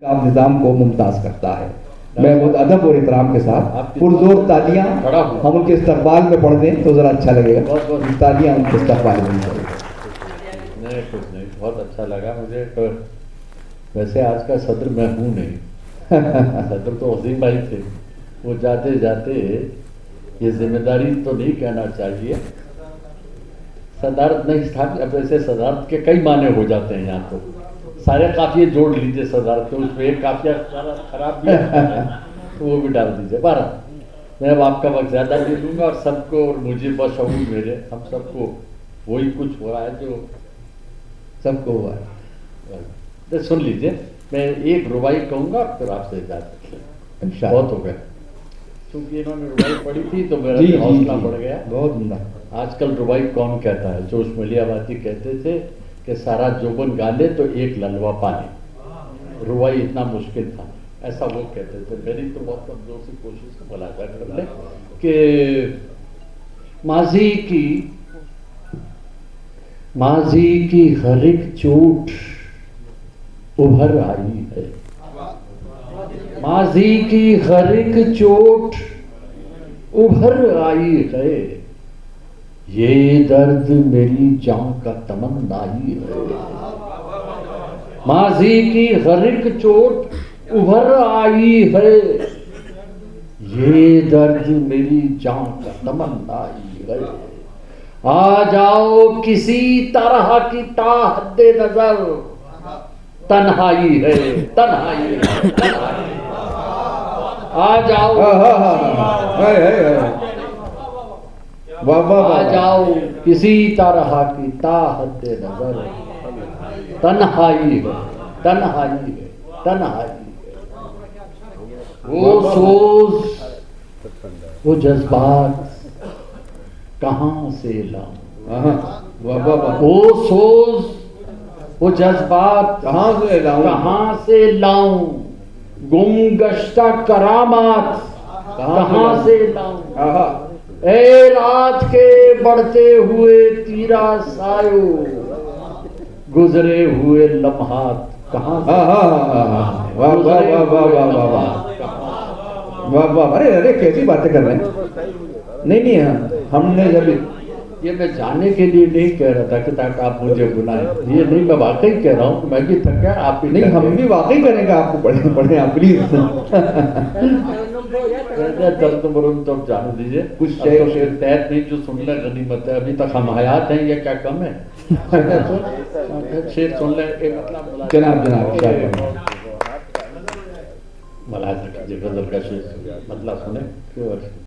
آپ نظام کو ممتاز کرتا ہے. میں بہت ادب اور احترام کے ساتھ پرزور تالیاں ہم ان کے استقبال میں پڑھ دیں تو ذرا اچھا لگے گا. تالیاں ان کے استقبال میں پڑھ دیں. نہیں کچھ نہیں, بہت اچھا لگا مجھے. ویسے آج کا صدر میں ہوں نہیں, صدر تو عظیم بھائی تھے. وہ جاتے جاتے یہ ذمہ داری تو نہیں کہنا چاہیے, صدارت نہیں تھا. اب ایسے صدارت کے کئی معنی ہو جاتے ہیں. یہاں تو سارے قافیے جوڑ لیجیے صدارت کے, اس میں ایک قافیہ خراب بھی ہے تو وہ بھی ڈال دیجیے. بارہ میں اب آپ کا وقت زیادہ لے لوں گا, اور سب کو اور مجھے بشعور میرے ہم سب کو وہی کچھ ہو رہا ہے جو سب کو ہوا ہے. سن لیجیے, میں ایک ربائی کہوں گا پھر آپ سے اجازت لیں. بہت ہو گیا کیونکہ انہوں نے ربائی پڑھی تھی تو میرا حوصلہ بڑھ گیا. بہت عمدہ. آج کل ربائی کون کہتا ہے؟ جوش ملیح آبادی کہتے تھے کہ سارا جوبن گا لے تو ایک للوا پالے. ربائی اتنا مشکل تھا, ایسا وہ کہتے تھے. میری تو بہت کمزور سی کوشش ہے, ملاحظہ کر لیں کہ ماضی کی ہر ایک چوٹ ابھر آئی ہے. ماضی کی ہر ایک چوٹ ابھر آئی ہے, یہ درد میری جان کا تمنائی ہے. ماضی کی ہر ایک چوٹ ابھر آئی ہے, یہ درد میری جان کا تمنائی ہے. آ جاؤ کسی طرح کی تا حد نظر, تنہائی ہے تنہائی ہے تنہائی. آ جاؤ آ جاؤ کسی طرح کی تا حد نظر, تنہائی ہے تنہائی ہے تنہائی ہے. وہ سوز وہ جذبات کہاں سے لاؤں, وہ سوز وہ جذبات کہاں سے لاؤں, گم گشتہ کرامات کہاں سے لاؤں. اے رات کے بڑھتے ہوئے تیرا سایو, گزرے ہوئے لمحات کہاں سے. ارے کیسی باتیں کر رہے ہیں. نہیں ہم نے جب یہ میں جانے کے لیے نہیں کہہ رہا تھا کہ تاکہ آپ مجھے بلائیں. یہ نہیں, میں واقعی کہہ رہا ہوں, میں بھی تھک گیا, آپ بھی نہیں, ہم بھی واقعی کریں گے. آپ کو پڑھیں آپ پلیز. درد مرم تو جانے دیجیے. کچھ شعر تحت نہیں جو سن لیں غنیمت ہے. ابھی تک ہم حیات ہیں, یہ کیا کم ہے. شعر سن لیں. جناب ملاحظہ کیجیے, غزل کا شعر مطلب سنیں.